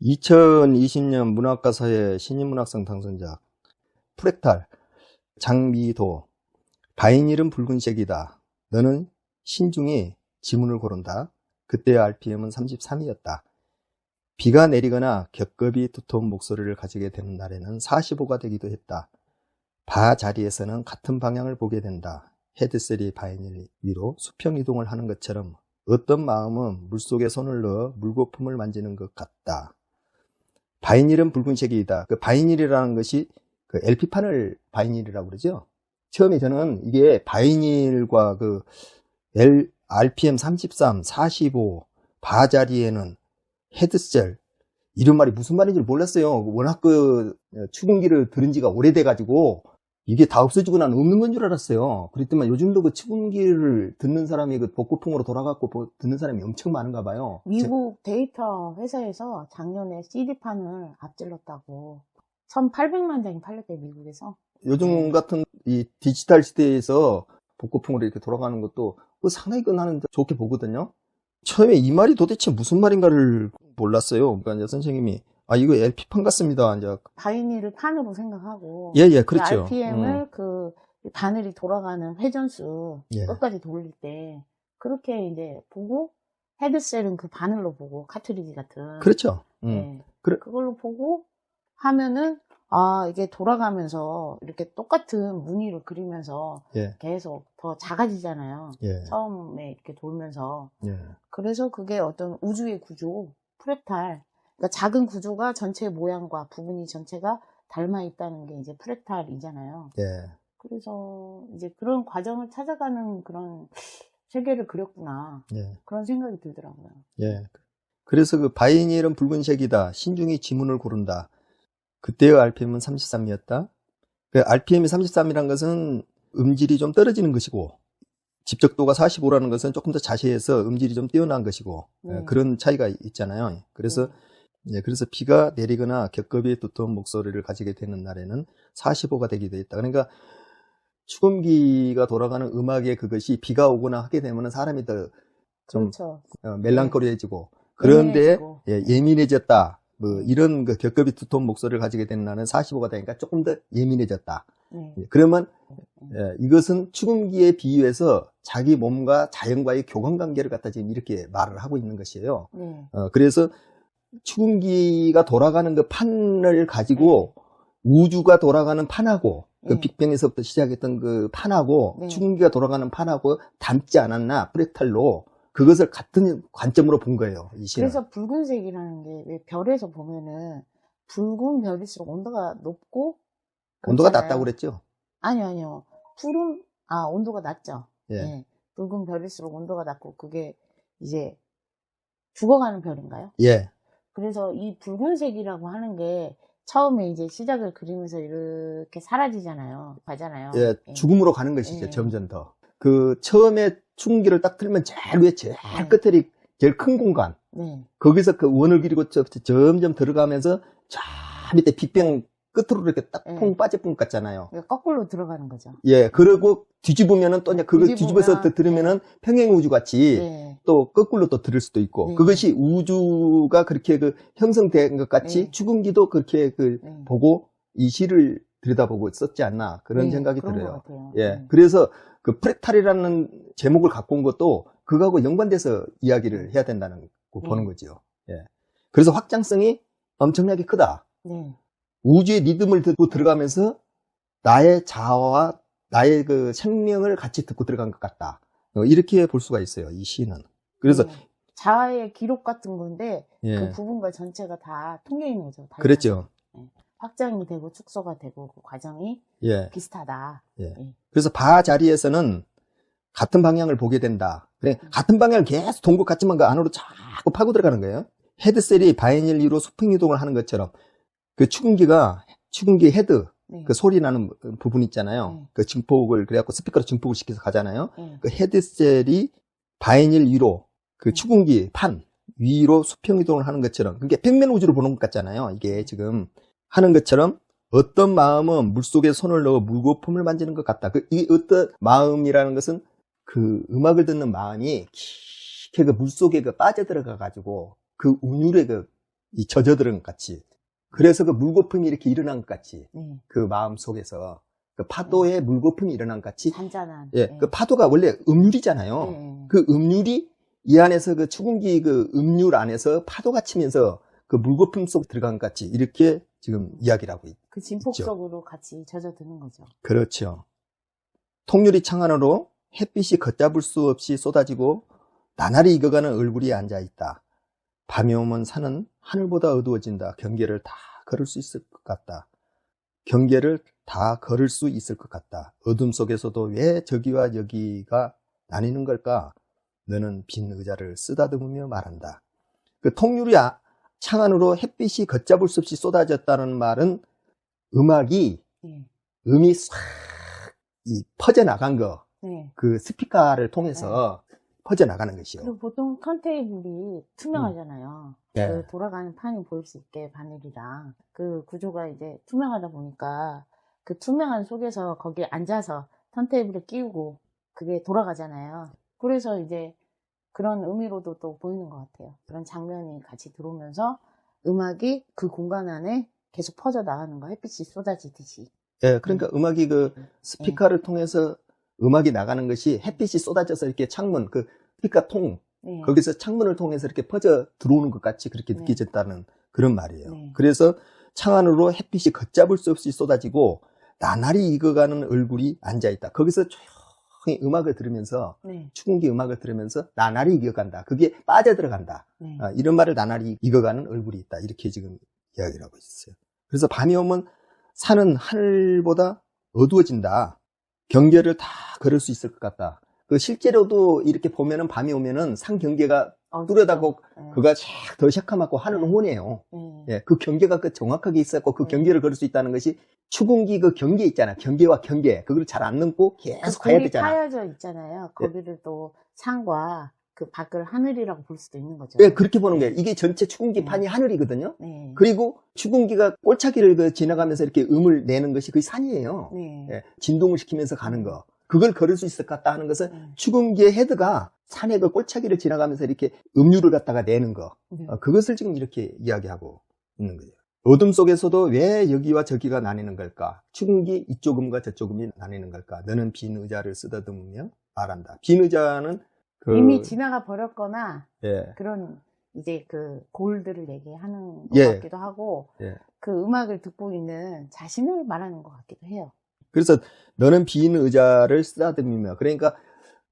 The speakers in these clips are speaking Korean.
2020년 문학과사의 신인문학상 당선작 프랙탈 장미도 바이닐은 붉은색이다. 너는 신중히 지문을 고른다. 그때의 RPM은 33이었다. 비가 내리거나 겹겹이 두터운 목소리를 가지게 되는 날에는 45가 되기도 했다. 바 자리에서는 같은 방향을 보게 된다. 헤드셀이 바이닐 위로 수평 이동을 하는 것처럼 어떤 마음은 물속에 손을 넣어 물거품을 만지는 것 같다. 바이닐은 붉은색이다. 그 바이닐이라는 것이 그 LP판을 바이닐이라고 그러죠. 처음에 저는 이게 바이닐과 그 RPM 33, 45, 바 자리에는 헤드셀 이런 말이 무슨 말인지 몰랐어요. 워낙 그 축음기를 들은 지가 오래돼가지고 이게 다 없어지고 난 없는 건 줄 알았어요. 그랬더니 요즘도 그 축음기를 듣는 사람이 그 복고풍으로 돌아가고 듣는 사람이 엄청 많은가 봐요. 미국 데이터 회사에서 작년에 CD판을 앞질렀다고 1800만 장이 팔렸대요, 미국에서. 요즘 같은 이 디지털 시대에서 복고풍으로 이렇게 돌아가는 것도 상당히 나는 좋게 보거든요. 처음에 이 말이 도대체 무슨 말인가를 몰랐어요. 그러니까 이제 선생님이 이거 LP판 같습니다. 이제 바이닐을 판으로 생각하고 예, 그렇죠. RPM을 그 바늘이 돌아가는 회전수 예. 끝까지 돌릴 때 그렇게 이제 보고 헤드셀은 그 바늘로 보고 카트리지 같은 그렇죠. 네. 그걸로 보고 하면은 이게 돌아가면서 이렇게 똑같은 무늬를 그리면서 예. 계속 더 작아지잖아요. 예. 처음에 이렇게 돌면서. 예. 그래서 그게 어떤 우주의 구조, 프랙탈. 그러니까 작은 구조가 전체 모양과 부분이 전체가 닮아 있다는 게 이제 프랙탈이잖아요. 예. 그래서 이제 그런 과정을 찾아가는 그런 세계를 그렸구나. 예. 그런 생각이 들더라고요. 예. 그래서 그 바이닐은 붉은색이다. 신중히 지문을 고른다. 그때의 RPM은 33이었다. 그 RPM이 33이라는 것은 음질이 좀 떨어지는 것이고, 집적도가 45라는 것은 조금 더 자세해서 음질이 좀 뛰어난 것이고, 그런 차이가 있잖아요. 그래서, 그래서 비가 내리거나 겹겹이 두터운 목소리를 가지게 되는 날에는 45가 되기도 했다. 그러니까, 축음기가 돌아가는 음악의 그것이 비가 오거나 하게 되면 사람이 더 좀 그렇죠. 멜랑콜리해지고, 그런데 예민해졌다. 네. 이런 그 겹겹이 두터운 목소리를 가지게 되는 날은 45가 되니까 조금 더 예민해졌다. 그러면 이것은 축음기에 비유해서 자기 몸과 자연과의 교감관계를 갖다 지금 이렇게 말을 하고 있는 것이에요. 그래서 축음기가 돌아가는 그 판을 가지고 우주가 돌아가는 판하고 그 빅뱅에서부터 시작했던 그 판하고 축음기가 돌아가는 판하고 닮지 않았나 프랙탈로 그것을 같은 관점으로 본 거예요. 이 시는. 그래서 붉은색이라는 게 왜 별에서 보면은 붉은 별일수록 온도가 높고 온도가 낮다고 그랬죠? 아니요. 온도가 낮죠. 예. 붉은 별일수록 온도가 낮고 그게 이제 죽어가는 별인가요? 예. 그래서 이 붉은색이라고 하는 게 처음에 이제 시작을 그리면서 이렇게 사라지잖아요. 가잖아요. 예, 죽음으로 가는 것이죠. 점점 더. 그 처음에 축음기를 딱 틀면 제일 위에 제일 끝에 제일 큰 공간. 거기서 그 원을 그리고 점점 들어가면서 저 밑에 빅뱅 끝으로 이렇게 딱 퐁 빠질 것 같잖아요. 거꾸로 들어가는 거죠. 예, 그리고 뒤집으면은 또 그걸 뒤집어서 들으면은 평행 우주 같이 또 거꾸로 또 들을 수도 있고 그것이 우주가 그렇게 그 형성된 것 같이 축음기도 그렇게 보고 이 시를 들여다보고 썼지 않나 그런 생각이 들어요. 예, 그래서 그 프랙탈이라는 제목을 갖고 온 것도 그거하고 연관돼서 이야기를 해야 된다는 거 보는 거죠. 예. 그래서 확장성이 엄청나게 크다. 우주의 리듬을 듣고 들어가면서 나의 자아와 나의 그 생명을 같이 듣고 들어간 것 같다. 이렇게 볼 수가 있어요. 이 시는. 그래서 자아의 기록 같은 건데 그 부분과 전체가 다 통해 있는 거죠. 그랬죠. 확장이 되고 축소가 되고 그 과정이 비슷하다. 그래서 바 자리에서는 같은 방향을 보게 된다. 그래, 같은 방향을 계속 동국 같지만 그 안으로 자꾸 파고 들어가는 거예요. 헤드셀이 바이닐 위로 수평 이동을 하는 것처럼 그 축음기 헤드 그 소리 나는 부분 있잖아요. 그 증폭을 그래갖고 스피커로 증폭을 시켜서 가잖아요. 그 헤드셀이 바이닐 위로 그 축음기 판 위로 수평 이동을 하는 것처럼 그게 평면 우주를 보는 것 같잖아요. 이게 지금 하는 것처럼 어떤 마음은 물속에 손을 넣어 물거품을 만지는 것 같다. 이 어떤 마음이라는 것은 그 음악을 듣는 마음이 깊게 그 물속에 빠져들어가 가지고 그 운율의 그 이 젖어들은 것 같이. 그래서 그 물거품이 이렇게 일어난 것 같이. 네. 그 마음 속에서 그 파도에 물거품이 일어난 것 같이. 잔잔한. 예, 네. 그 파도가 원래 음률이잖아요. 네. 그 음률이 이 안에서 그 추궁기 그 음률 안에서 파도가 치면서 그 물거품 속 들어간 것 같이 이렇게 지금 이야기를 하고 그 진폭 있죠. 속으로 같이 젖어드는 거죠. 그렇죠. 통유리 창안으로 햇빛이 걷잡을 수 없이 쏟아지고 나날이 익어가는 얼굴이 앉아있다. 밤이 오면 산은 하늘보다 어두워진다. 경계를 다 걸을 수 있을 것 같다. 경계를 다 걸을 수 있을 것 같다. 어둠 속에서도 왜 저기와 여기가 나뉘는 걸까? 너는 빈 의자를 쓰다듬으며 말한다. 그 통유리 창안으로 햇빛이 걷잡을 수 없이 쏟아졌다는 말은 음악이 네. 음이 싹 퍼져나간 거, 네. 그 스피커를 통해서 퍼져나가는 것이요. 그리고 보통 턴테이블이 투명하잖아요. 네. 그 돌아가는 판이 보일 수 있게 바늘이랑 그 구조가 이제 투명하다 보니까 그 투명한 속에서 거기에 앉아서 턴테이블을 끼우고 그게 돌아가잖아요. 그래서 이제 그런 의미로도 또 보이는 것 같아요. 그런 장면이 같이 들어오면서 음악이 그 공간 안에 계속 퍼져나가는 거, 햇빛이 쏟아지듯이. 예, 그러니까 음악이 그 스피커를 통해서 음악이 나가는 것이 햇빛이 쏟아져서 이렇게 창문, 그 스피커 통, 네. 거기서 창문을 통해서 이렇게 퍼져 들어오는 것 같이 그렇게 네. 느껴졌다는 그런 말이에요. 네. 그래서 창안으로 햇빛이 걷잡을 수 없이 쏟아지고 나날이 익어가는 얼굴이 앉아있다. 거기서 조용히 음악을 들으면서 네. 추궁기 음악을 들으면서 나날이 익어간다. 그게 빠져들어간다. 네. 이런 말을 나날이 익어가는 얼굴이 있다. 이렇게 지금 이야기를 하고 있어요. 그래서 밤이 오면 산은 하늘보다 어두워진다. 경계를 다 걸을 수 있을 것 같다. 그 실제로도 이렇게 보면은 밤이 오면은 산 경계가 뚜렷하고 네. 그가 더 새카맣고 하늘은 네. 혼해요. 네. 예, 그 경계가 그 정확하게 있었고 그 경계를 걸을 수 있다는 것이 추궁기 그 경계 있잖아. 경계와 경계. 그걸 잘 안 넘고 계속 가야 골이 되잖아. 파여져 있잖아요. 거기를 또 산과 그 밖을 하늘이라고 볼 수도 있는 거죠. 예, 그렇게 보는 거예요. 이게 전체 추궁기판이 네. 하늘이거든요. 네. 그리고 추궁기가 꼴차기를 그 지나가면서 이렇게 음을 내는 것이 그게 산이에요. 네. 예, 진동을 시키면서 가는 거. 그걸 걸을 수 있을 것 같다 하는 것은 네. 추궁기의 헤드가 산의 그 꼴차기를 지나가면서 이렇게 음률을 갖다가 내는 거. 네. 그것을 지금 이렇게 이야기하고 있는 거예요. 어둠 속에서도 왜 여기와 저기가 나뉘는 걸까? 추궁기 이쪽 음과 저쪽 음이 나뉘는 걸까? 너는 빈 의자를 쓰다듬으며 말한다. 빈 의자는 이미 지나가 버렸거나 예. 그런 이제 그 골들을 얘기하는 것 예. 같기도 하고 예. 그 음악을 듣고 있는 자신을 말하는 것 같기도 해요. 그래서 너는 빈 의자를 쓰다듬으며 그러니까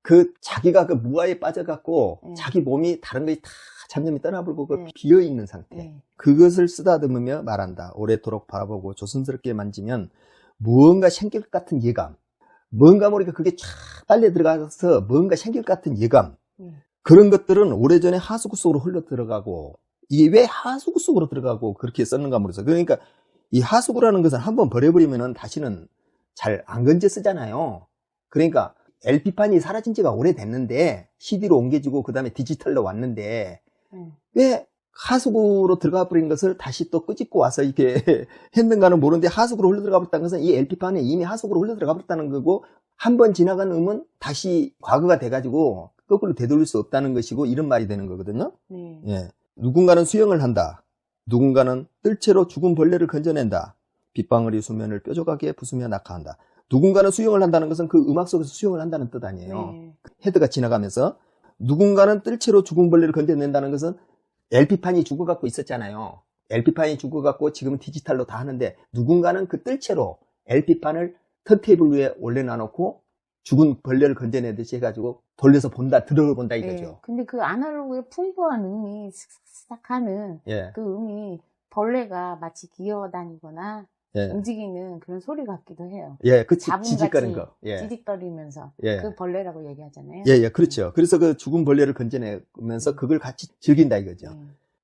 그 자기가 그 무아에 빠져갖고 자기 몸이 다른 것이 다 잡념이 떠나버리고 그 비어있는 상태 그것을 쓰다듬으며 말한다. 오래도록 바라보고 조심스럽게 만지면 무언가 생길 것 같은 예감, 뭔가 모르게 그게 쫙 빨려 들어가서 뭔가 생길 것 같은 예감, 그런 것들은 오래전에 하수구 속으로 흘러 들어가고 이게 왜 하수구 속으로 들어가고 그렇게 썼는가 모르겠어요. 그러니까 이 하수구라는 것은 한번 버려버리면은 다시는 잘 안 건져 쓰잖아요. 그러니까 LP판이 사라진 지가 오래됐는데 CD로 옮겨지고 그 다음에 디지털로 왔는데 왜 하수구로 들어가 버린 것을 다시 또 끄집고 와서 이렇게 했는가는 모르는데 하수구로 흘러 들어가 버렸다는 것은 이 LP판에 이미 하수구로 흘러 들어가 버렸다는 거고 한 번 지나간 음은 다시 과거가 돼가지고 거꾸로 되돌릴 수 없다는 것이고 이런 말이 되는 거거든요. 예. 누군가는 수영을 한다. 누군가는 뜰채로 죽은 벌레를 건져낸다. 빗방울이 수면을 뾰족하게 부수며 낙하한다. 누군가는 수영을 한다는 것은 그 음악 속에서 수영을 한다는 뜻 아니에요. 헤드가 지나가면서 누군가는 뜰채로 죽은 벌레를 건져낸다는 것은 LP판이 죽어갖고 있었잖아요. LP판이 죽어갖고 지금은 디지털로 다 하는데 누군가는 그 뜰채로 LP판을 턴테이블 위에 올려놔놓고 죽은 벌레를 건져내듯이 해가지고 돌려서 본다, 들어본다 이거죠. 근데 그 아날로그의 풍부한 음이 싹 하는 그 음이 벌레가 마치 기어다니거나 움직이는 그런 소리 같기도 해요. 예, 그 지직거리는 거. 지직거리면서 그 벌레라고 얘기하잖아요. 예, 그렇죠. 그래서 그 죽은 벌레를 건져내면서 그걸 같이 즐긴다 이거죠.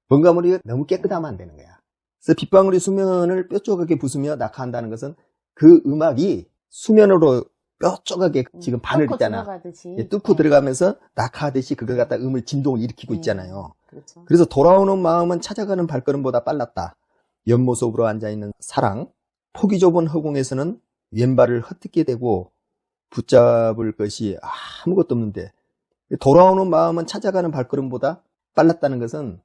뭔가 모르게 너무 깨끗하면 안 되는 거야. 그래서 빗방울이 수면을 뾰족하게 부수며 낙하한다는 것은 그 음악이 수면으로 뾰족하게 지금 바늘 있잖아. 뚫고 들어가면서 낙하하듯이 그걸 갖다 음을 진동을 일으키고 있잖아요. 그렇죠. 그래서 돌아오는 마음은 찾아가는 발걸음보다 빨랐다. 옆모습으로 앉아있는 사랑. 폭이 좁은 허공에서는 왼발을 헛디게 대고 붙잡을 것이 아무것도 없는데 돌아오는 마음은 찾아가는 발걸음보다 빨랐다는 것은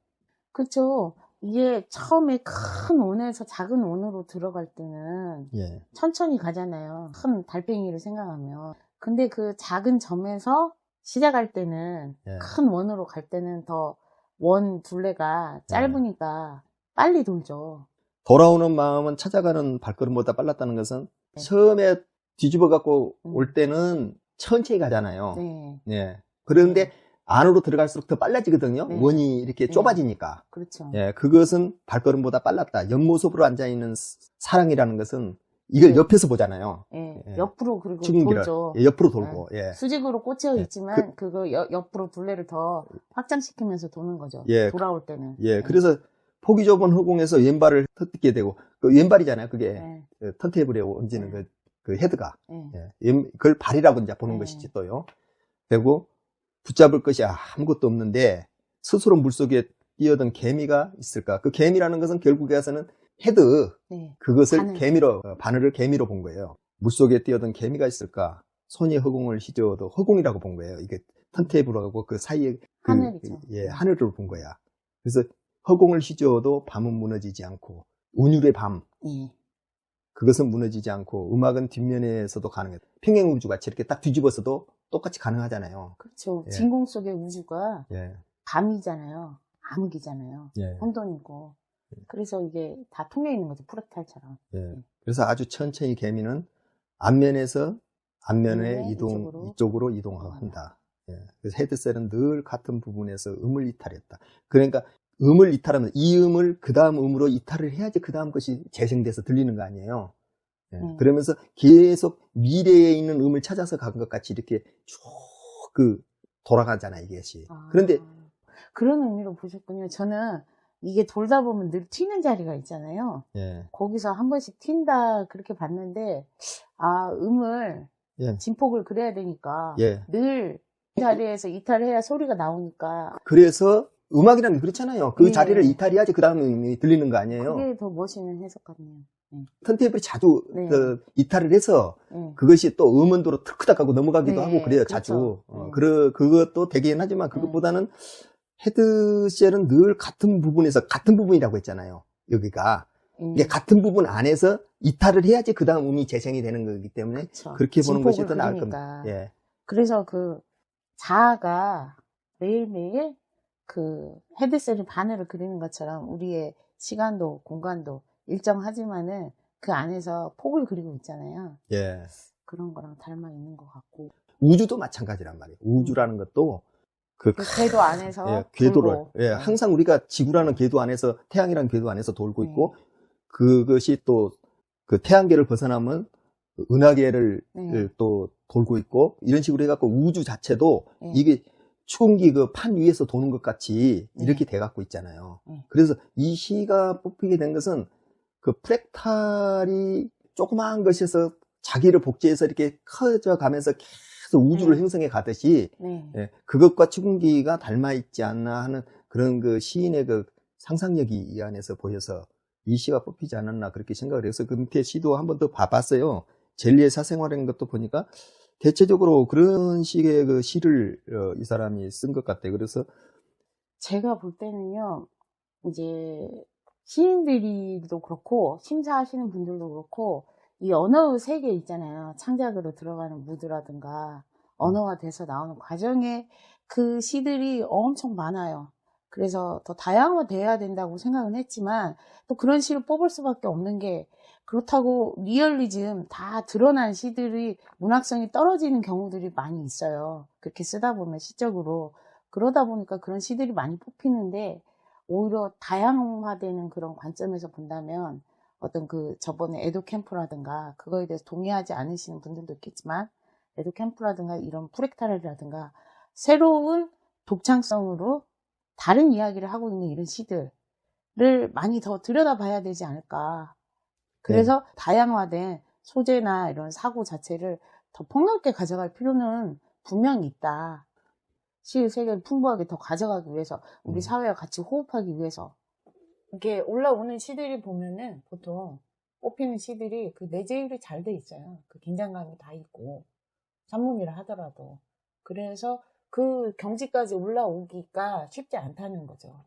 그렇죠. 이게 처음에 큰 원에서 작은 원으로 들어갈 때는 예. 천천히 가잖아요. 큰 달팽이를 생각하면. 근데 그 작은 점에서 시작할 때는 예. 큰 원으로 갈 때는 더 원 둘레가 짧으니까 빨리 돌죠. 돌아오는 마음은 찾아가는 발걸음보다 빨랐다는 것은 처음에 뒤집어 갖고 올 때는 천천히 가잖아요. 네. 예. 그런데 안으로 들어갈수록 더 빨라지거든요. 네. 원이 이렇게 네. 좁아지니까. 그렇죠. 예. 그것은 발걸음보다 빨랐다. 옆모습으로 앉아있는 사랑이라는 것은 이걸 네. 옆에서 보잖아요. 예. 예. 옆으로 그리고 추궁기를. 돌죠. 예, 옆으로 돌고. 예. 수직으로 꽂혀 예. 있지만 그거 옆으로 둘레를 더 확장시키면서 도는 거죠. 예. 돌아올 때는. 예. 그래서 폭이 좁은 허공에서 왼발을 터뜨게 되고, 그 왼발이잖아요. 그게. 네. 그 턴테이블에 얹는 네. 그 헤드가. 네. 예. 그걸 발이라고 이제 보는 네. 것이지 또요. 되고, 붙잡을 것이 아무것도 없는데, 스스로 물속에 뛰어든 개미가 있을까? 그 개미라는 것은 결국에 가서는 헤드, 네. 그것을 바늘을 개미로 본 거예요. 물속에 뛰어든 개미가 있을까? 손이 허공을 휘저어도 허공이라고 본 거예요. 이게 턴테이블하고 그 사이에 하늘이죠. 예, 하늘을 본 거야. 그래서 허공을 휘저어도 밤은 무너지지 않고, 운율의 밤, 예. 그것은 무너지지 않고, 음악은 뒷면에서도 가능해. 평행우주같이 이렇게 딱 뒤집어서도 똑같이 가능하잖아요. 그렇죠. 예. 진공 속의 우주가 예. 밤이잖아요. 암흑이잖아요. 예. 혼돈이고. 그래서 이게 다 통해 있는 거죠. 프랙탈처럼. 예. 그래서 아주 천천히 개미는 앞면에서 앞면에 이쪽으로 이동한다. 예. 그래서 헤드셋은 늘 같은 부분에서 음을 이탈했다. 그러니까 음을 이탈하면 이 음을 그 다음 음으로 이탈을 해야지 그 다음 것이 재생돼서 들리는 거 아니에요. 예. 그러면서 계속 미래에 있는 음을 찾아서 간 것 같이 이렇게 쭉 돌아가잖아요, 이것이. 그런데 그런 의미로 보셨군요. 저는 이게 돌다 보면 늘 튀는 자리가 있잖아요. 예. 거기서 한 번씩 튄다 그렇게 봤는데, 음을 예. 진폭을 그려야 되니까 예. 늘 이 자리에서 이탈을 해야 소리가 나오니까. 그래서 음악이라는 게 그렇잖아요. 그 예. 자리를 이탈해야지 그 다음 음이 들리는 거 아니에요. 그게 더 멋있는 해석 같네요. 턴테이블이 자주 네. 이탈을 해서 네. 그것이 또 음원도로 툭탁 하고 넘어가기도 네. 하고 그래요. 그렇죠. 자주. 그것도 되긴 하지만 그것보다는 헤드셋은 늘 같은 부분이라고 했잖아요. 여기가. 이게 같은 부분 안에서 이탈을 해야지 그 다음 음이 재생이 되는 거기 때문에 그쵸. 그렇게 보는 것이 더 나을 그러니까. 겁니다. 예. 그래서 자아가 매일매일 헤드셋의 바늘을 그리는 것처럼 우리의 시간도 공간도 일정하지만은 그 안에서 폭을 그리고 있잖아요. 예. 그런 거랑 닮아 있는 것 같고. 우주도 마찬가지란 말이에요. 우주라는 것도 그 궤도 안에서 궤도를 돌고. 항상 우리가 지구라는 궤도 안에서 태양이라는 궤도 안에서 돌고 있고 그것이 또 그 태양계를 벗어나면 은하계를 또 돌고 있고 이런 식으로 해갖고 우주 자체도 이게 추궁기 그 판 위에서 도는 것 같이 이렇게 돼갖고 있잖아요. 그래서 이 시가 뽑히게 된 것은 그 프랙탈이 조그마한 것에서 자기를 복제해서 이렇게 커져 가면서 계속 우주를 형성해 가듯이 그것과 추궁기가 닮아 있지 않나 하는 그런 그 시인의 그 상상력이 이 안에서 보여서 이 시가 뽑히지 않았나 그렇게 생각을 해서 그 밑에 시도 한 번 더 봐봤어요. 젤리의 사생활이라는 것도 보니까 대체적으로 그런 식의 그 시를 이 사람이 쓴 것 같아요. 그래서 제가 볼 때는요, 이제 시인들도 그렇고 심사하시는 분들도 그렇고 이 언어 세계 있잖아요. 창작으로 들어가는 무드라든가 언어가 돼서 나오는 과정에 그 시들이 엄청 많아요. 그래서 더 다양화돼야 된다고 생각은 했지만 또 그런 시를 뽑을 수밖에 없는 게 그렇다고 리얼리즘 다 드러난 시들이 문학성이 떨어지는 경우들이 많이 있어요. 그렇게 쓰다 보면 시적으로. 그러다 보니까 그런 시들이 많이 뽑히는데 오히려 다양화되는 그런 관점에서 본다면 어떤 저번에 에도 캠프라든가 그거에 대해서 동의하지 않으시는 분들도 있겠지만 에도 캠프라든가 이런 프랙탈이라든가 새로운 독창성으로 다른 이야기를 하고 있는 이런 시들을 많이 더 들여다봐야 되지 않을까. 그래서 다양화된 소재나 이런 사고 자체를 더 폭넓게 가져갈 필요는 분명히 있다. 시 세계를 풍부하게 더 가져가기 위해서, 우리 사회와 같이 호흡하기 위해서. 이렇게 올라오는 시들이 보면은 보통 뽑히는 시들이 그 내재율이 잘 돼 있어요. 그 긴장감이 다 있고, 산문이라 하더라도. 그래서 그 경지까지 올라오기가 쉽지 않다는 거죠.